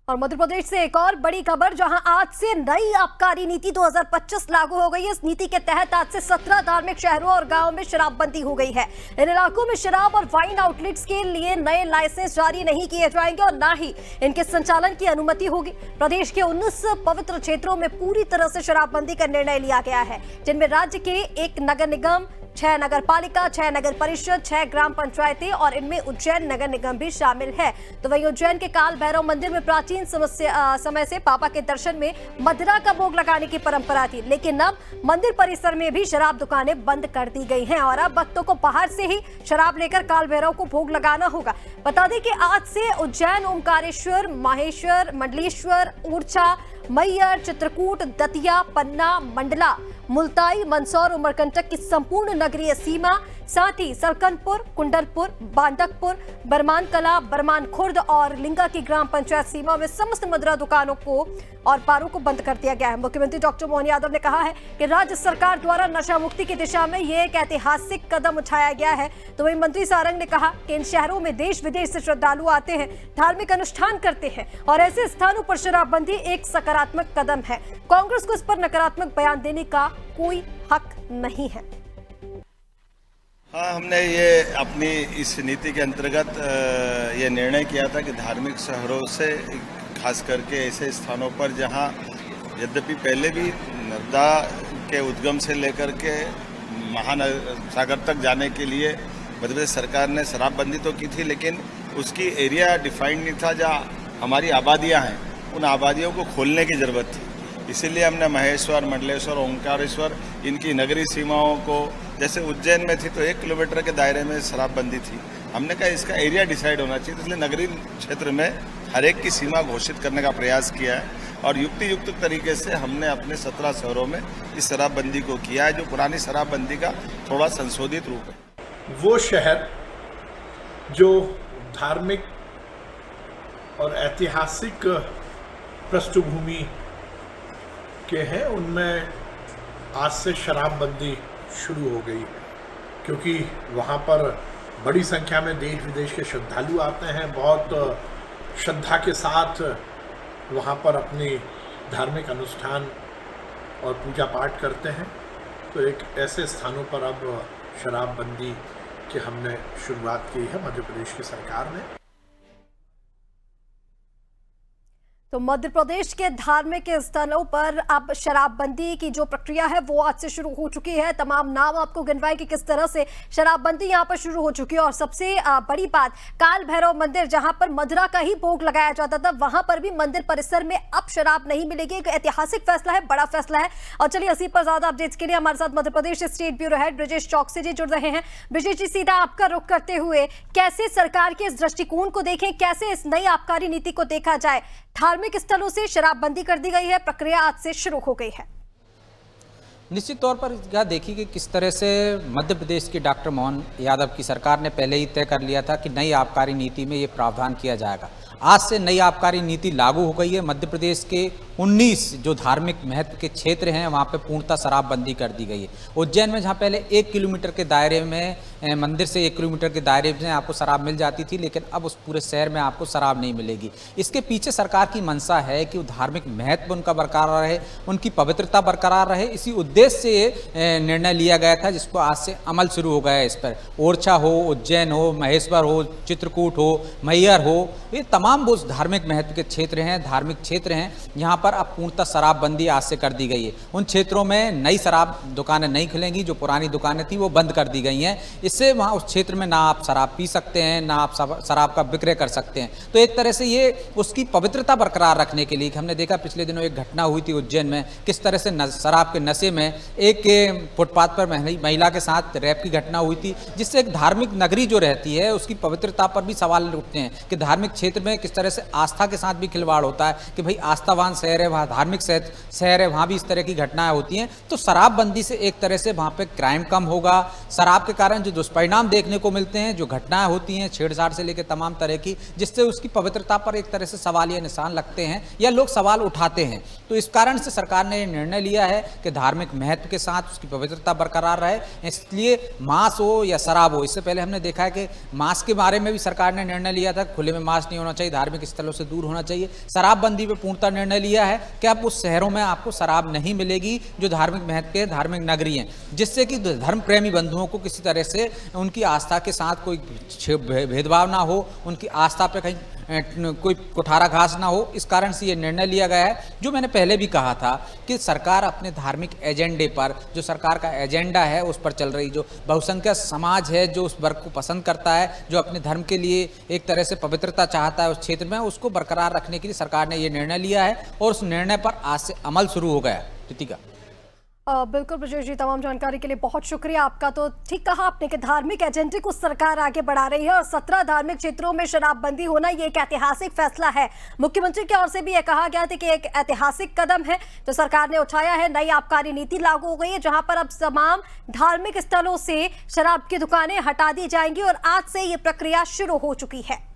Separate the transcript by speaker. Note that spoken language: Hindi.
Speaker 1: और मध्य प्रदेश से एक और बड़ी खबर, जहां आज से नई आबकारी नीति 2025 लागू हो गई है। इस नीति के तहत आज से 17 धार्मिक शहरों और गांवों में शराबबंदी हो गई है। इन इलाकों में शराब और वाइन आउटलेट्स के लिए नए लाइसेंस जारी नहीं किए जाएंगे और न ही इनके संचालन की अनुमति होगी। प्रदेश के 19 पवित्र क्षेत्रों में पूरी तरह से शराबबंदी का निर्णय लिया गया है, जिनमें राज्य के 1 नगर निगम, 6 नगर पालिका, 6 नगर परिषद, 6 ग्राम पंचायतें और इनमें उज्जैन नगर निगम भी शामिल है। तो वहीं उज्जैन के काल भैरव मंदिर में प्राचीन समय से पापा के दर्शन में मदिरा का भोग लगाने की परंपरा थी, लेकिन अब मंदिर परिसर में भी शराब दुकानें बंद कर दी गई हैं और अब भक्तों को बाहर से ही शराब लेकर काल भैरव को भोग लगाना होगा। बता दें कि आज से उज्जैन, ओमकारेश्वर, माहेश्वर, मंडलेश्वर, ऊर्चा, मैयर, चित्रकूट, दतिया, पन्ना, मंडला, मुल्ताई, मंदसौर, उमरकंटक की संपूर्ण नगरीय सीमा, साथ ही सलकनपुर, कुंडलपुर, बांडकपुर, बरमान कला, बरमान खुर्द और लिंगा की ग्राम पंचायत सीमा में समस्त मदिरा दुकानों को और बारों को बंद कर दिया गया है। मुख्यमंत्री डॉक्टर मोहन यादव ने कहा है कि राज्य सरकार द्वारा नशा मुक्ति की दिशा में यह एक ऐतिहासिक कदम उठाया गया है। तो वहीं मंत्री सारंग ने कहा कि इन शहरों में देश विदेश से श्रद्धालु आते हैं, धार्मिक अनुष्ठान करते हैं और ऐसे स्थानों पर शराबबंदी एक सकारात्मक कदम है। कांग्रेस को इस पर नकारात्मक बयान देने का कोई हक नहीं है।
Speaker 2: हाँ, हमने ये अपनी इस नीति के अंतर्गत ये निर्णय किया था कि धार्मिक शहरों से खास करके ऐसे स्थानों पर जहाँ यद्यपि पहले भी नर्मदा के उद्गम से लेकर के महासागर तक जाने के लिए मध्य प्रदेश सरकार ने शराबबंदी तो की थी, लेकिन उसकी एरिया डिफाइंड नहीं था। जहाँ हमारी आबादियाँ हैं उन आबादियों को खोलने की ज़रूरत थी। इसीलिए हमने महेश्वर, मंडलेश्वर, ओंकारेश्वर इनकी नगरीय सीमाओं को, जैसे उज्जैन में थी तो 1 किलोमीटर के दायरे में शराबबंदी थी, हमने कहा इसका एरिया डिसाइड होना चाहिए। इसलिए नगरीय क्षेत्र में हर एक की सीमा घोषित करने का प्रयास किया है और युक्त तरीके से हमने अपने 17 शहरों में इस शराबबंदी को किया है, जो पुरानी शराबबंदी का थोड़ा संशोधित रूप है।
Speaker 3: वो शहर जो धार्मिक और ऐतिहासिक पृष्ठभूमि के हैं, उनमें आज से शराबबंदी शुरू हो गई है, क्योंकि वहाँ पर बड़ी संख्या में देश विदेश के श्रद्धालु आते हैं, बहुत श्रद्धा के साथ वहाँ पर अपनी धार्मिक अनुष्ठान और पूजा पाठ करते हैं। तो एक ऐसे स्थानों पर अब शराबबंदी की हमने शुरुआत की है मध्य प्रदेश की सरकार ने।
Speaker 1: तो मध्य प्रदेश के धार्मिक स्थलों पर अब शराबबंदी की जो प्रक्रिया है वो आज से शुरू हो चुकी है। तमाम नाम आपको गिनवाए कि किस तरह से शराबबंदी यहां पर शुरू हो चुकी है। और सबसे बड़ी बात, काल भैरव मंदिर जहां पर मदिरा का ही भोग लगाया जाता था, वहां पर भी मंदिर परिसर में अब शराब नहीं मिलेगी। एक ऐतिहासिक फैसला है, बड़ा फैसला है। और चलिए इसी पर ज्यादा अपडेट्स के लिए हमारे साथ Madhya Pradesh state bureau head Brijesh चौकसी जी जुड़ रहे हैं। ब्रिजेश जी, सीधा आपका रुख करते हुए कैसे सरकार के इस दृष्टिकोण को देखें, कैसे इस नई आबकारी नीति को देखा जाए? धार्मिक स्थलों से शराबबंदी कर दी गई है, प्रक्रिया आज से शुरू हो गई है।
Speaker 4: निश्चित तौर पर यह देखिए कि किस तरह से मध्य प्रदेश के डॉक्टर मोहन यादव की सरकार ने पहले ही तय कर लिया था कि नई आबकारी नीति में ये प्रावधान किया जाएगा। आज से नई आबकारी नीति लागू हो गई है। मध्य प्रदेश के 19 जो धार्मिक महत्व के क्षेत्र हैं वहाँ पे पूर्णतः शराबबंदी कर दी गई है। उज्जैन में जहाँ पहले 1 किलोमीटर के दायरे में, मंदिर से 1 किलोमीटर के दायरे में आपको शराब मिल जाती थी, लेकिन अब उस पूरे शहर में आपको शराब नहीं मिलेगी। इसके पीछे सरकार की मंशा है कि धार्मिक महत्व उनका बरकरार रहे, उनकी पवित्रता बरकरार रहे। इसी उद्देश्य से ये निर्णय लिया गया था, जिसको आज से अमल शुरू हो गया है। इस पर ओरछा हो, उज्जैन हो, महेश्वर हो, चित्रकूट हो, मैयर हो, ये तमाम वो धार्मिक महत्व के क्षेत्र हैं, धार्मिक क्षेत्र हैं, यहाँ पर अब पूर्णतः शराबबंदी आज से कर दी गई है। उन क्षेत्रों में नई शराब दुकानें नहीं खुलेंगी, जो पुरानी दुकानें थी वो बंद कर दी गई हैं। इससे वहाँ उस क्षेत्र में ना आप शराब पी सकते हैं, ना आप शराब का विक्रय कर सकते हैं। तो एक तरह से ये उसकी पवित्रता बरकरार रखने के लिए, हमने देखा पिछले दिनों एक घटना हुई थी उज्जैन में, किस तरह से शराब के नशे में एक फुटपाथ पर महिला के साथ रेप की घटना हुई थी, जिससे एक धार्मिक नगरी जो रहती है उसकी पवित्रता पर भी सवाल उठते हैं कि धार्मिक क्षेत्र में किस तरह से आस्था के साथ भी खिलवाड़ होता है कि भाई आस्थावान शहर शहर है, वहाँ धार्मिक शहर है, वहाँ भी इस तरह की घटनाएं होती हैं। तो शराबबंदी से एक तरह से वहाँ पे क्राइम कम होगा। शराब के कारण जो दुष्परिणाम देखने को मिलते हैं, जो घटनाएं होती हैं छेड़छाड़ से लेकर तमाम तरह की, जिससे उसकी पवित्रता पर एक तरह से सवालिया निशान लगते हैं या लोग सवाल उठाते हैं। तो इस कारण से सरकार ने निर्णय लिया है कि धार्मिक महत्व के साथ उसकी पवित्रता बरकरार रहे। इसलिए मांस हो या शराब हो, इससे पहले हमने देखा है कि मांस के बारे में भी सरकार ने निर्णय लिया था, खुले में मांस नहीं होना चाहिए, धार्मिक स्थलों से दूर होना चाहिए। शराबबंदी पे पूर्णतः निर्णय लिया है कि अब उस शहरों में आपको शराब नहीं मिलेगी जो धार्मिक महत्व के धार्मिक नगरी हैं, जिससे कि धर्म प्रेमी बंधुओं को किसी तरह से उनकी आस्था के साथ कोई भेदभाव ना हो, उनकी आस्था पे कहीं कोई कुठाराघात ना हो। इस कारण से ये निर्णय लिया गया है। जो मैंने पहले भी कहा था कि सरकार अपने धार्मिक एजेंडे पर, जो सरकार का एजेंडा है उस पर चल रही, जो बहुसंख्यक समाज है जो उस वर्ग को पसंद करता है, जो अपने धर्म के लिए एक तरह से पवित्रता चाहता है उस क्षेत्र में, उसको बरकरार रखने के लिए सरकार ने ये निर्णय लिया है और उस निर्णय पर आज से अमल शुरू हो गया। प्रीतिका।
Speaker 1: बिल्कुल ब्रजेश जी, तमाम जानकारी के लिए बहुत शुक्रिया आपका। तो ठीक कहा आपने कि धार्मिक एजेंडे को सरकार आगे बढ़ा रही है और 17 धार्मिक क्षेत्रों में शराबबंदी होना ये एक ऐतिहासिक फैसला है। मुख्यमंत्री की ओर से भी यह कहा गया था कि एक ऐतिहासिक कदम है जो सरकार ने उठाया है। नई आबकारी नीति लागू हो गई है जहां पर अब तमाम धार्मिक स्थलों से शराब की दुकानें हटा दी जाएंगी और आज से ये प्रक्रिया शुरू हो चुकी है।